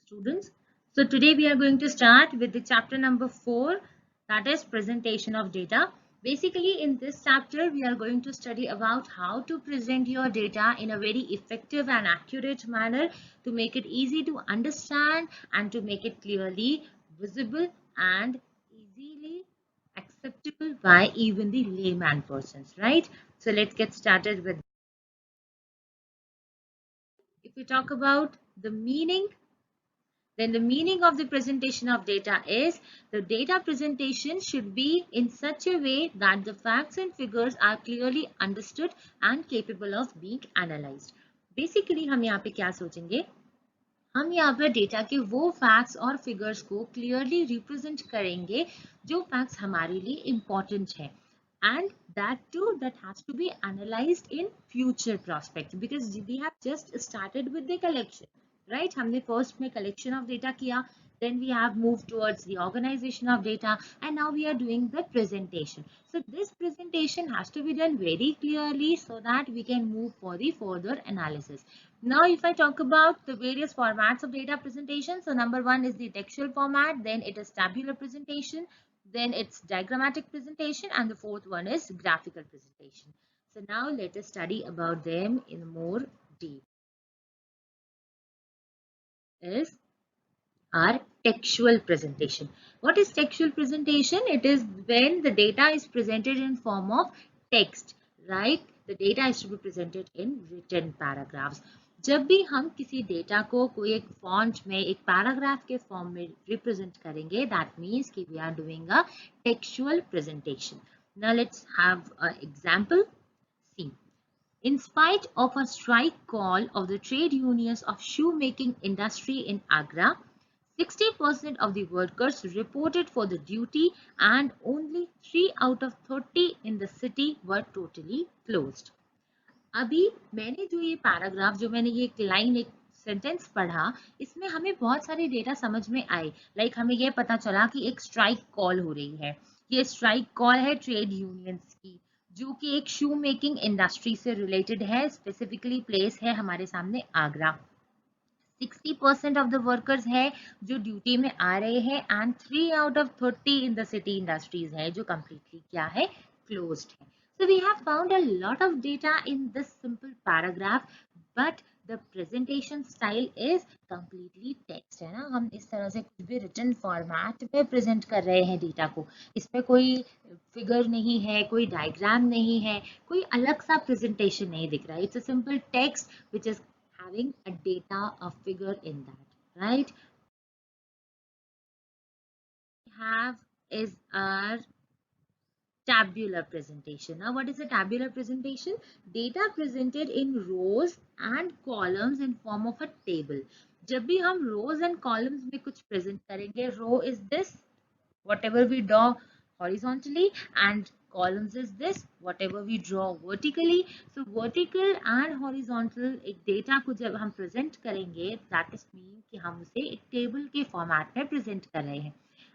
students. So today we are going to start with the chapter number 4, that is presentation of data. Basically in this chapter we are going to study about how to present your data in a very effective and accurate manner to make it easy to understand and to make it clearly visible and easily acceptable by even the layman persons, right? So let's get started with. If we talk about the meaning, then the meaning of the presentation of data is the data presentation should be in such a way that the facts and figures are clearly understood and capable of being analyzed. Basically हम यहाँ पे क्या सोचेंगे, हम यहाँ पर data के वो फैक्ट्स और फिगर्स को क्लियरली रिप्रेजेंट करेंगे जो फैक्ट्स हमारे लिए इम्पोर्टेंट है and that too that has to be analyzed in future prospect because we have just started with the collection, right? हमने first में collection of data किया, then we have moved towards the organization of data and now we are doing the presentation. So this presentation has to be done very clearly so that we can move for the further analysis. Now if I talk about the various formats of data presentation, so number one is the textual format, then it is tabular presentation, then it's diagrammatic presentation, and the fourth one is graphical presentation. So now let us study about them in more depth. Is our textual presentation. What is textual presentation? It is when the data is presented in form of text, right? The data is to be presented in written paragraphs. जब भी हम किसी data को कोई एक font में एक paragraph के फॉर्म में रिप्रेजेंट करेंगे, दैट मीन्स कि we are doing a textual presentation. Now let's have a example. See, in spite of a strike call of the trade unions of shoemaking industry in Agra, 60% of the workers reported for the duty and only 3 out of 30 in the city were totally closed. अभी मैंने जो ये paragraph, जो मैंने ये line, एक sentence पढ़ा, इसमें हमें बहुत सारे डेटा समझ में आए. लाइक हमें ये पता चला कि एक स्ट्राइक कॉल हो रही है. ये स्ट्राइक कॉल है ट्रेड यूनियंस की, जो कि एक शू मेकिंग इंडस्ट्री से रिलेटेड है. स्पेसिफिकली प्लेस है हमारे सामने आगरा. 60% ऑफ द वर्कर्स है जो ड्यूटी में आ रहे हैं and 3 out of 30 in the city industries है जो कंप्लीटली क्या है, क्लोज्ड है. So we have found a lot of data in this simple paragraph, but the presentation style is completely text, है ना. हम इस तरह से कुछ भी written format में present कर रहे हैं डेटा को. इसमें कोई फिगर नहीं है, कोई डायग्राम नहीं है, कोई अलग सा presentation नहीं दिख रहा है. It's a simple text which is having a data, a figure in that, right? Have is our tabular presentation. Now what is a tabular presentation? Data presented in rows and columns in form of a table. जब भी हम rows and columns में कुछ present करेंगे, row is this, whatever we draw horizontally, and columns is this, whatever we draw vertically. So vertical and horizontal एक data को जब हम present करेंगे, that is mean कि हम उसे एक table के format में present कर रहे हैं.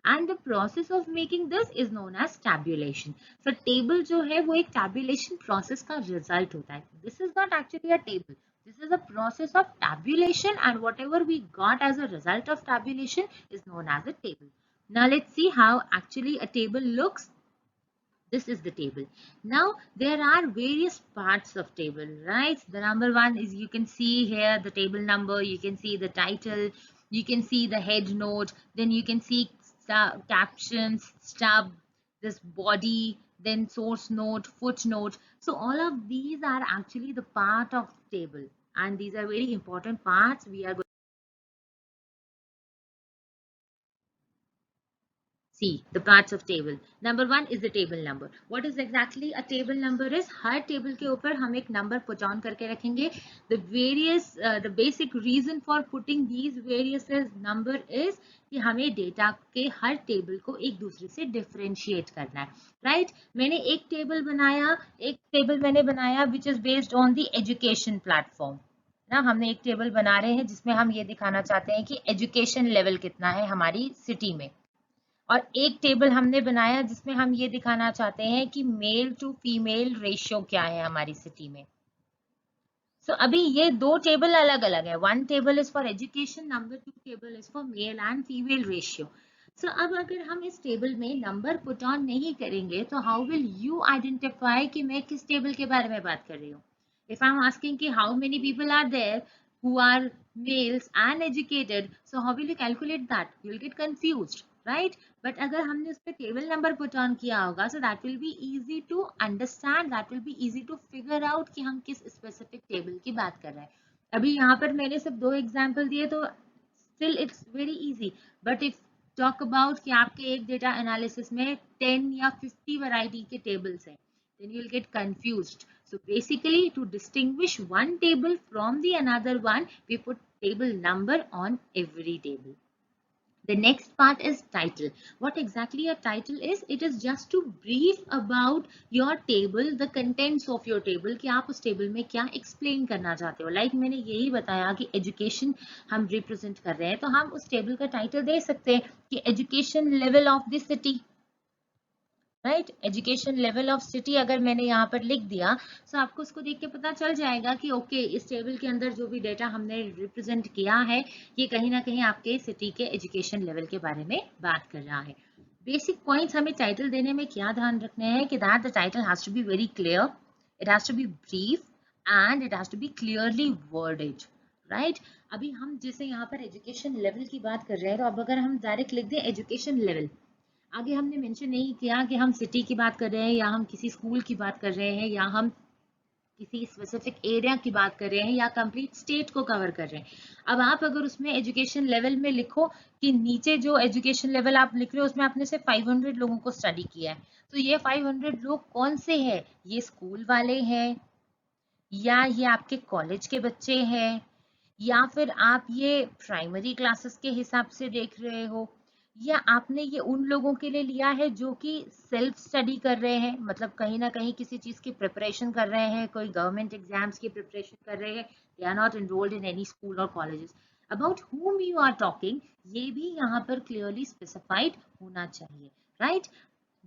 And the process of making this is known as tabulation. So table जो है वो एक tabulation process का result होता है. This is not actually a table. This is a process of tabulation, and whatever we got as a result of tabulation is known as a table. Now let's see how actually a table looks. This is the table. Now there are various parts of table, right? The number one is, you can see here the table number, you can see the title, you can see the head note, then you can see captions, stub, this body, then source note, footnote. So all of these are actually the part of table, and these are very important parts. We are going see the parts of table. Number one is the table number. What is exactly a table number is? Her table के ऊपर हम एक number put on करके रखेंगे. The various the basic reason for putting these various number is कि हमें data के हर table को एक दूसरे से डिफरेंशिएट करना है, राइट? मैंने एक टेबल बनाया which is based on the education platform ना. हमने एक टेबल बना रहे हैं जिसमें हम ये दिखाना चाहते हैं कि एजुकेशन लेवल कितना है हमारी सिटी में, और एक टेबल हमने बनाया जिसमें हम ये दिखाना चाहते हैं कि मेल टू फीमेल रेशियो क्या है हमारी सिटी में. सो अभी ये दो टेबल अलग अलग है, one table is for education, number two table is for male and female ratio. So अब अगर हम इस टेबल में नंबर पुट ऑन नहीं करेंगे तो हाउ विल यू आइडेंटिफाई कि मैं किस टेबल के बारे में बात कर रही हूँ. इफ आई एम आस्किंग कि how many people are there who are males and educated, so how will you calculate that? You will get confused, right? But अगर हमने उस पर टेबल नंबर पुट ऑन किया होगा, so that will be easy to understand, that will be easy to figure out कि हम किस specific table की बात कर रहे हैं. अभी यहाँ पर मैंने सिर्फ दो एग्जाम्पल दिए तो still it's very easy, but if talk about कि आपके एक डेटा एनालिसिस में 10 या 50 वैरायटी के टेबल्स हैं, then you will get confused. So basically, to distinguish one table from the another one, we put table number on every table. The next part is title. What exactly a title is? It is just to brief about your table, the contents of your table, कि आप उस table में क्या explain करना चाहते हो. Like मैंने यही बताया कि education हम represent कर रहे हैं, तो हम उस table का title दे सकते हैं कि education level of the city. Right, education level of city अगर मैंने यहाँ पर लिख दिया तो आपको उसको देख के पता चल जाएगा कि ओके इस टेबल के अंदर जो भी डेटा हमने रिप्रेजेंट किया है ये कहीं ना कहीं आपके सिटी के एजुकेशन लेवल के बारे में बात कर रहा है. बेसिक पॉइंट्स हमें टाइटल देने में क्या ध्यान रखने हैं कि that the title has to be very clear, it has to be brief and it has to be clearly worded. Right, अभी हम जैसे यहाँ पर एजुकेशन लेवल की बात कर रहे हैं तो अब अगर हम डायरेक्ट लिख दें एजुकेशन लेवल, आगे हमने मेंशन नहीं किया कि हम सिटी की बात कर रहे हैं या हम किसी स्कूल की बात कर रहे हैं या हम किसी स्पेसिफिक एरिया की बात कर रहे हैं या कंप्लीट स्टेट को कवर कर रहे हैं. अब आप अगर उसमें एजुकेशन लेवल में लिखो कि नीचे जो एजुकेशन लेवल आप लिख रहे हो उसमें आपने से 500 लोगों को स्टडी किया है, तो ये 500 लोग कौन से हैं? ये स्कूल वाले हैं या ये आपके कॉलेज के बच्चे हैं या फिर आप ये प्राइमरी क्लासेस के हिसाब से देख रहे हो या आपने ये उन लोगों के लिए लिया है जो कि सेल्फ स्टडी कर रहे हैं, मतलब कहीं ना कहीं किसी चीज की प्रिपरेशन कर रहे हैं, कोई गवर्नमेंट एग्जाम्स की प्रिपरेशन कर रहे हैं, they are not enrolled in any school और colleges. About whom you are talking ये भी यहाँ पर क्लियरली स्पेसिफाइड होना चाहिए. Right,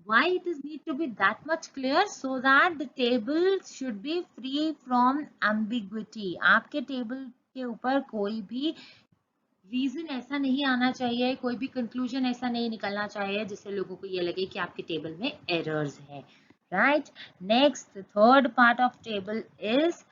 why it is need to be that much clear? So that the table should be free from ambiguity. आपके table के ऊपर कोई भी रीजन ऐसा नहीं आना चाहिए, कोई भी कंक्लूजन ऐसा नहीं निकलना चाहिए जिससे लोगों को ये लगे कि आपके टेबल में एरर्स है. Right, next third part of table is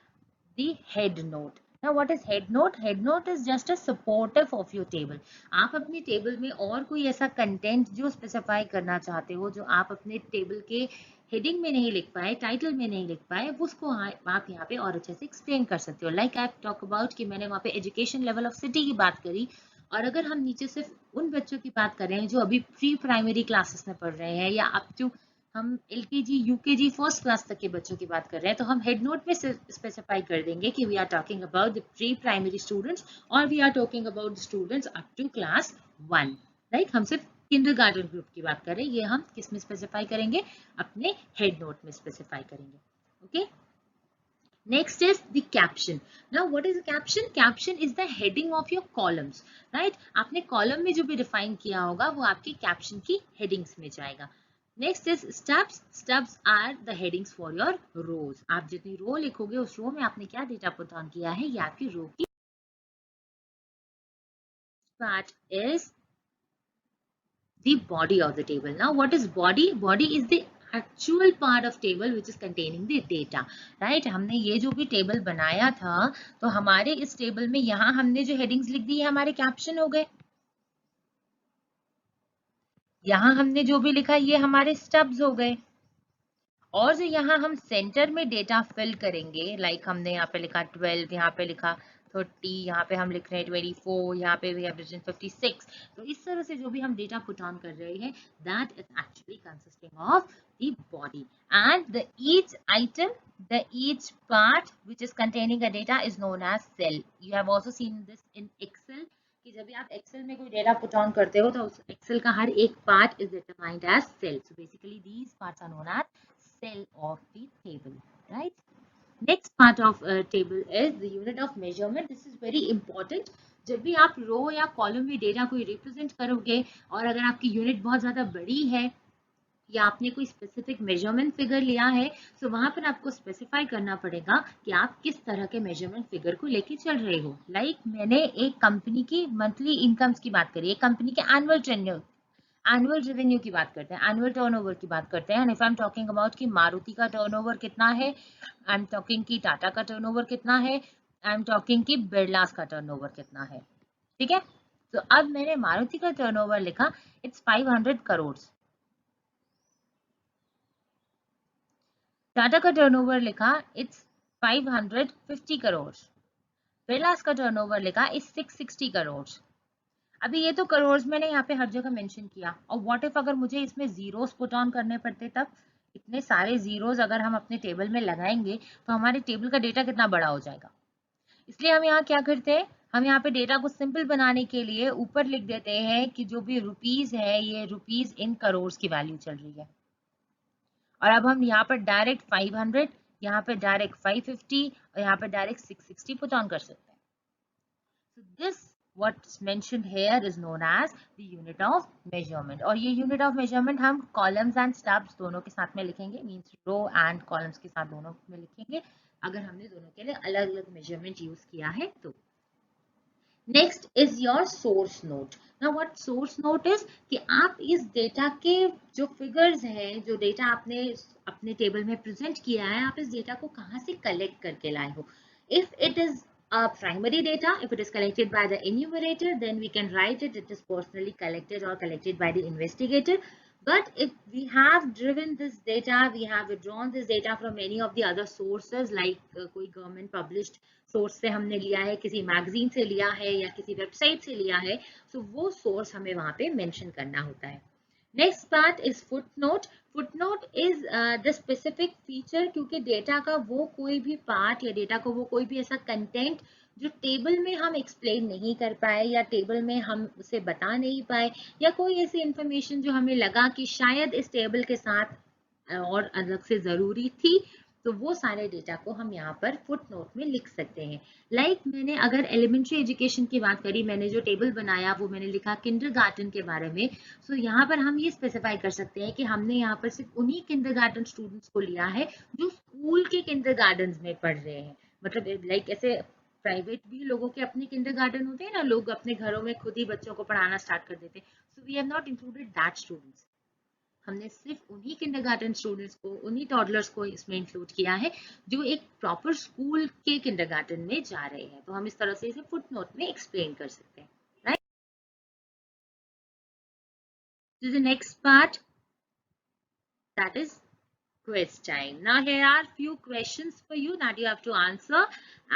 the head note. Now what is head note? Head note is just a supportive of your table. आप अपनी टेबल में और कोई ऐसा कंटेंट जो स्पेसिफाई करना चाहते हो जो आप अपने टेबल के हेडिंग में नहीं लिख पाए, टाइटल में नहीं लिख पाए, उसको आप यहाँ पे और अच्छे से एक्सप्लेन कर सकते हो. लाइक आई टॉक अबाउट कि मैंने वहाँ पे एजुकेशन लेवल ऑफ सिटी की बात करी और अगर हम नीचे सिर्फ उन बच्चों की बात कर रहे हैं जो अभी प्री प्राइमरी क्लासेस में पढ़ रहे हैं या अप टू हम एलकेजी यूकेजी फर्स्ट क्लास तक के बच्चों की बात कर रहे हैं तो हम हेड नोट में स्पेसिफाई कर देंगे कि we are talking about the pre primary students और we are talking about the students up to class 1. Right, हम सिर्फ किंडरगार्टन ग्रुप की बात करें, ये हम किस में स्पेसिफाई करेंगे? अपने हेड नोट में स्पेसिफाई करेंगे. Okay, next is the caption. Now what is a caption? Caption is the heading of your columns. Right, आपने कॉलम में जो भी डिफाइन किया होगा वो आपकी कैप्शन की हेडिंग्स में जाएगा. Next is stubs. Stubs are the headings for your rows. आप जितनी रो लिखोगे उस रो में आपने क्या डेटा पुट ऑन किया है, ये आपकी रो की part is the body of the table. Now what is body? Body is the actual part of table which is containing the data. Right, हमने ये जो भी टेबल बनाया था तो हमारे इस टेबल में यहाँ हमने जो हेडिंग्स लिख दी है हमारे कैप्शन हो गए, यहाँ हमने जो भी लिखा ये हमारे स्टब्स हो गए और जो यहाँ हम सेंटर में डेटा फिल करेंगे, लाइक हमने यहाँ पे लिखा 12, यहाँ पे लिखा 30, यहाँ पे हम लिख रहे हैं 24, यहाँ पे भी have written 56. तो इस तरह से जो भी हम डेटा पुट ऑन कर रहे हैं that is actually consisting of the body and the each item, the each part which is containing a data is known as cell. You have also seen this in Excel कि जब भी आप Excel में कोई data put on करते हो तो उस एक्सेल का हर एक part is determined as cell. So basically these parts are known as cell of the table. Right, next part of table is the unit of measurement. This is very important. जब भी आप रो या column में data कोई represent करोगे और अगर आपकी यूनिट बहुत ज्यादा बड़ी है या आपने कोई स्पेसिफिक मेजरमेंट फिगर लिया है, तो वहां पर आपको स्पेसिफाई करना पड़ेगा कि आप किस तरह के मेजरमेंट फिगर को लेके चल रहे हो। मैंने एक कंपनी की मंथली इनकम्स की बात करी, एक कंपनी के एनुअल रेवेन्यू की बात करते हैं, एनुअल टर्नओवर की बात करते हैं। And if I am talking about कि मारुति का टर्नओवर कितना है, आई एम टॉकिंग कि टाटा का टर्नओवर कितना है, आई एम टॉकिंग कि बिरलास का टर्नओवर कितना है। ठीक है, तो अब मैंने मारुति का टर्नओवर लिखा, इट्स 500 करोड़। टाटा का टर्नओवर लिखा, इट्स 550 करोड़। बिरलास का टर्नओवर लिखा इज 660 करोड़। अभी ये तो करोड़ मैंने यहाँ पे हर जगह मेंशन किया, और व्हाट इफ अगर मुझे इसमें जीरोस पुट ऑन करने पड़ते, तब इतने सारे जीरोस अगर हम अपने टेबल में लगाएंगे तो हमारे टेबल का डेटा कितना बड़ा हो जाएगा। इसलिए हम यहाँ क्या करते हैं, हम यहाँ पे डेटा को सिंपल बनाने के लिए ऊपर लिख देते हैं कि जो भी रुपीज है, ये रुपीज इन करोड़ की वैल्यू चल रही है। और अब हम यहाँ पर डायरेक्ट 500, यहाँ पे डायरेक्ट 550 और यहाँ पे डायरेक्ट 660 पुट ऑन कर सकते हैं। So this what's mentioned here is known as the unit of measurement, और ये unit of measurement हम columns and stubs दोनों के साथ में लिखेंगे, means row and columns के साथ दोनों में लिखेंगे, अगर हमने दोनों के लिए अलग अलग measurement यूज किया है तो। Next is your source note. Now what source note is कि आप इस डेटा के जो फिगर्स हैं, जो डेटा आपने अपने टेबल में प्रेजेंट किया है, आप इस डेटा को कहाँ से कलेक्ट करके लाए हो। If it is a primary data, if it is collected by the enumerator, then we can write it is personally collected or collected by the investigator. But if we have driven this data, we have withdrawn this data from any of the other sources, like कोई government published source से हमने लिया है, किसी magazine से लिया है या किसी website से लिया है, so वो source हमें वहाँ पे mention करना होता है। Next part is footnote. Footnote is the specific feature, क्योंकि डेटा का वो कोई भी पार्ट या डेटा को वो कोई भी ऐसा कंटेंट जो टेबल में हम एक्सप्लेन नहीं कर पाए या टेबल में हम उसे बता नहीं पाए, या कोई ऐसी इंफॉर्मेशन जो हमें लगा कि शायद इस टेबल के साथ और अलग से ज़रूरी थी, तो वो सारे डेटा को हम यहाँ पर फुट नोट में लिख सकते हैं। मैंने अगर एलिमेंट्री एजुकेशन की बात करी, मैंने जो टेबल बनाया वो मैंने लिखा किंडरगार्टन के बारे में। सो यहाँ पर हम ये स्पेसिफाई कर सकते हैं कि हमने यहाँ पर सिर्फ उन्हीं किंडरगार्टन स्टूडेंट्स को लिया है जो स्कूल के किंडरगार्टन में पढ़ रहे हैं। मतलब लाइक ऐसे प्राइवेट भी लोगों के अपने किंडरगार्टन होते हैं ना, लोग अपने घरों में खुद ही बच्चों को पढ़ाना स्टार्ट कर देते हैं। So we have not included that students. हमने सिर्फ उन्हीं किंडरगार्टन स्टूडेंट्स को, उन्हीं टॉडलर्स को इसमें इंक्लूड किया है जो एक प्रॉपर स्कूल के किंडरगार्टन में जा रहे हैं। तो हम इस तरह से इसे फुटनोट में एक्सप्लेन कर सकते हैं, राइट। तो the next part, that is quiz time. Now here are few questions for you that you have to answer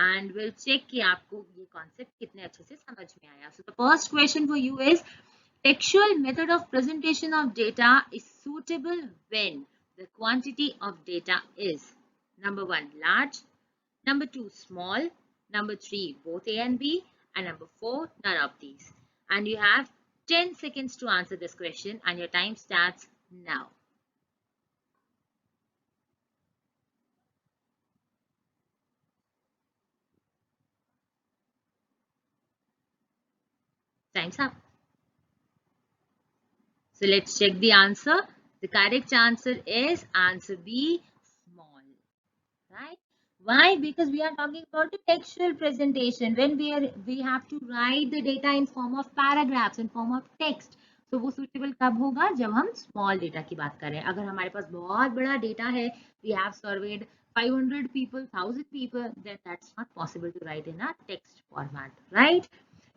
and we'll check कि आपको ये concept कितने अच्छे से समझ में आया। So the first question for you is, textual method of presentation of data is suitable when the quantity of data is number 1 large, number 2 small, number 3 both A and B, and number 4 none of these. And you have 10 seconds to answer this question and your time starts now. Time's up. So let's check the answer. The correct answer is answer B, small. Right? Why? Because we are talking about the textual presentation. When we have to write the data in form of paragraphs, in form of text. तो वो suitable कब होगा? जब हम small data की बात करें। अगर हमारे पास बहुत बड़ा data है, we have surveyed 500 people, 1000 people, then that's not possible to write in a text format, right?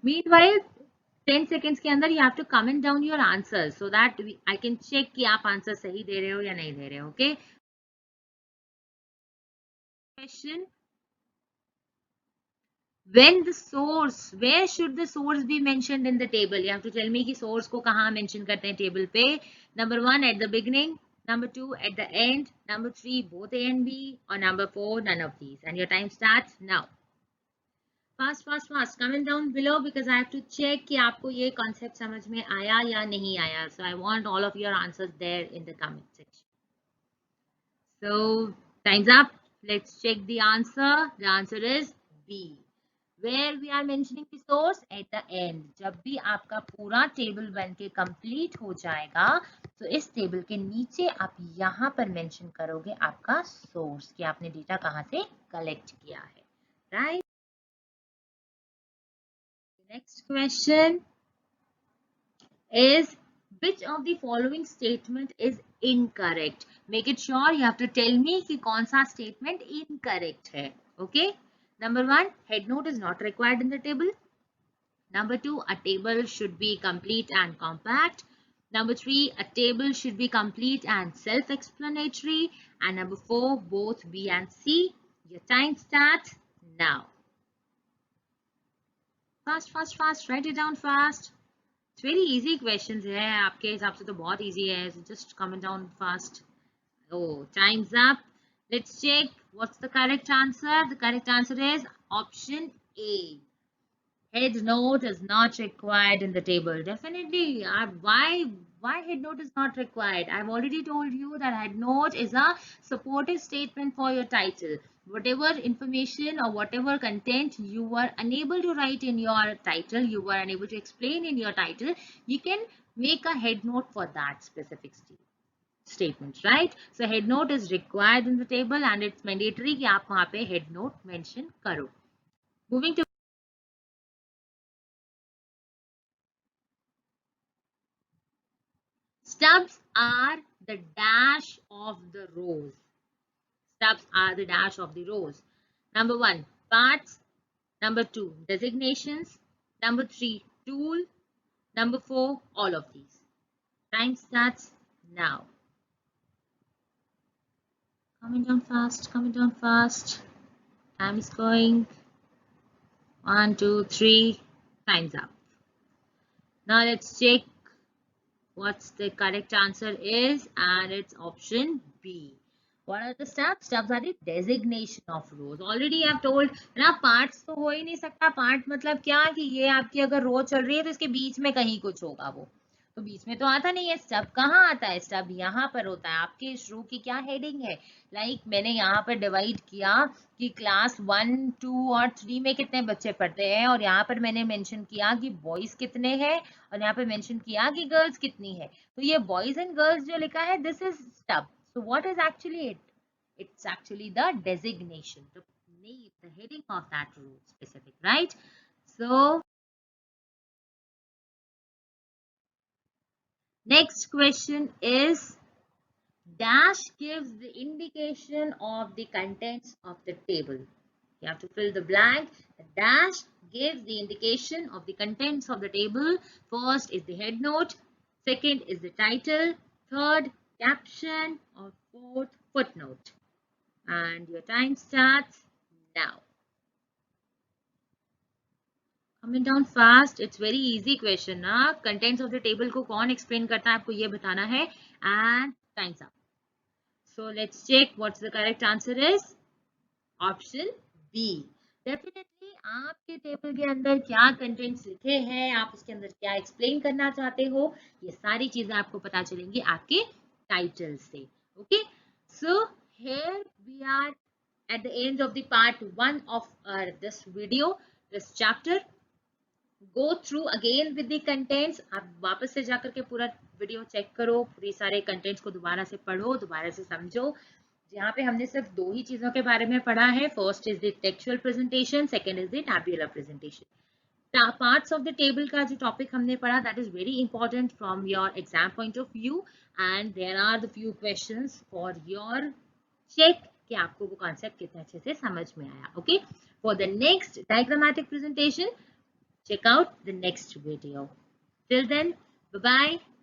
Meanwhile, 10 seconds के अंदर you have to comment down your answers so that I can check कि आप answer सही दे रहे हो या नहीं दे रहे हो, okay? Question: when the source, where should the source be mentioned in the table? You have to tell me कि source को कहाँ mention करते हैं table पे. Number 1 at the beginning, number 2 at the end, number 3 both A and B, or number 4 none of these. And your time starts now. Fast, fast, fast. Comment down below because I have to check कि आपको ये concept समझ में आया या नहीं आया. So I want all of your answers there in the comment section. So time's up. Let's check the answer. The answer is B. Where we are mentioning the source? At the end. जब भी आपका पूरा table बन के complete हो जाएगा तो इस टेबल के नीचे आप यहाँ पर मेंशन करोगे आपका सोर्स कि आपने डेटा कहाँ से कलेक्ट किया है, right? Next question is which of the following statement is incorrect? Make it sure you have to tell me कि कौन सा statement incorrect है. Okay? Number 1, head note is not required in the table. Number 2, a table should be complete and compact. Number 3, a table should be complete and self-explanatory. And number 4, both B and C. Your time starts now. Fast, fast, fast. Write it down fast. It's very easy questions है, आपके हिसाब से तो बहुत easy है, so just comment down fast. Oh, time's up. Let's check what's the correct answer. The correct answer is option A. Head note is not required in the table. Definitely. Why head note is not required? I've already told you that head note is a supportive statement for your title. Whatever information or whatever content you were unable to write in your title, you were unable to explain in your title, you can make a head note for that specific statement, right? So head note is required in the table and it's mandatory कि आप वहाँ पे head note mention करो. Moving to stubs are the dash of the rows. Stubs are the dash of the rows. Number 1, parts. Number 2, designations. Number 3, tool. Number 4, all of these. Time starts now. Coming down fast, coming down fast. Time is going. 1, 2, 3. Time's up. Now let's check what's the correct answer is, and it's option B. What are the steps? Steps are the designation of rows. Already I have told ना, parts तो हो ही नहीं सकता. Part मतलब क्या कि ये आपकी अगर रो चल रही है तो इसके बीच में कहीं कुछ होगा, वो तो बीच में तो आता नहीं है. स्टेप कहाँ आता है? स्टेप यहाँ पर होता है. आपके इस रो की क्या हेडिंग है? मैंने यहाँ पर डिवाइड किया कि क्लास 1, 2 और 3 में कितने बच्चे पढ़ते हैं, और यहाँ पर मैंने मेंशन किया कि बॉयज कितने हैं, और यहाँ पर मेंशन किया कि गर्ल्स कितनी है. तो ये बॉयज एंड गर्ल्स जो लिखा है, this is stub. So what is actually it? It's actually the designation, the name, the heading of that row specific, right? So next question is dash gives the indication of the contents of the table. You have to fill the blank. The dash gives the indication of the contents of the table. First is the head note. Second is the title. Third, caption, or fourth, footnote. And your time starts now. Coming down fast. It's very easy question ना. Contents of the table को कौन explain करता है, आपको ये बताना है. And time's up. So let's check what's the correct answer is. Option B. Definitely आपके टेबल के अंदर क्या कंटेंट्स लिखे हैं, आप उसके अंदर क्या एक्सप्लेन करना चाहते हो, ये सारी चीजें आपको पता चलेंगी आपके टाइटल से. Okay, so here we are at the end of the part 1 of this video, this chapter. Go through again with the contents. आप वापस से जाकर के पूरा वीडियो चेक करो, पूरी सारे कंटेंट्स को दोबारा से पढ़ो, दोबारा से समझो. यहाँ पे हमने सिर्फ 2 ही चीजों के बारे में पढ़ा है. First is the textual presentation, second is the tabular presentation. Parts of the table का जो टॉपिक हमने पढ़ा, that is very important from your exam point of view, and there are the few questions for your check कि आपको वो concept कितने अच्छे से समझ में आया. Okay, for the next diagrammatic presentation check out the next video. Till then, bye bye.